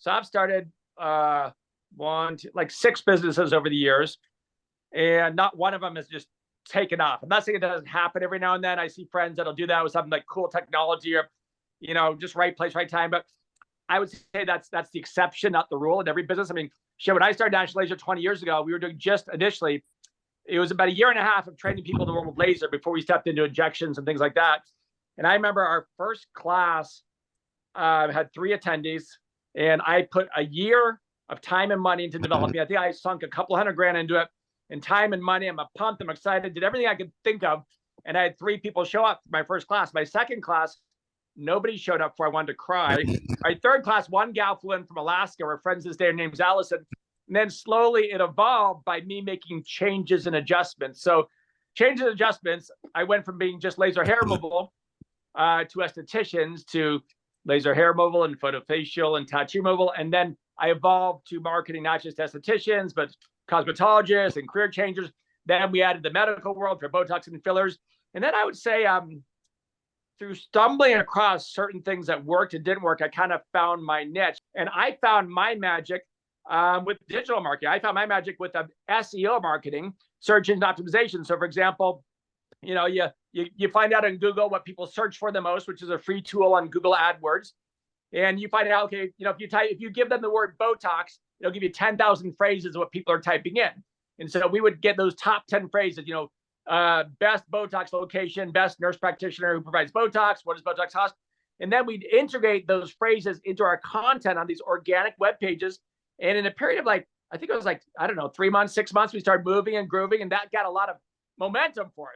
So I've started like 6 businesses over the years, and not one of them has just taken off. I'm not saying it doesn't happen every now and then. I see friends that'll do that with something like cool technology or, just right place, right time. But I would say that's the exception, not the rule in every business. I mean, shit, when I started National Laser 20 years ago, we were doing just initially, it was about a year and a half of training people in the world of laser before we stepped into injections and things like that. And I remember our first class had 3 attendees, and I put a year of time and money into developing. I think I sunk a couple $100,000 into it, and time and money. I'm pumped. I'm excited. Did everything I could think of, and I had 3 people show up for my first class. My second class, nobody showed up for. I wanted to cry. My third class, one gal flew in from Alaska. We're friends this day. Her name's Allison. And then slowly it evolved by me making changes and adjustments. So changes and adjustments, I went from being just laser hair removal to estheticians to laser hair removal and photofacial and tattoo removal. And then I evolved to marketing, not just estheticians, but cosmetologists and career changers. Then we added the medical world for Botox and fillers. And then I would say through stumbling across certain things that worked and didn't work, I kind of found my niche. And I found my magic with digital marketing. I found my magic with SEO marketing, search engine optimization. So for example, you find out in Google what people search for the most, which is a free tool on Google AdWords. And you find out, okay, if you give them the word Botox, it'll give you 10,000 phrases of what people are typing in. And so we would get those top 10 phrases, best Botox location, best nurse practitioner who provides Botox, what does Botox cost? And then we'd integrate those phrases into our content on these organic web pages. And in a period of I think it was 3 months, 6 months, we started moving and grooving, and that got a lot of momentum for us.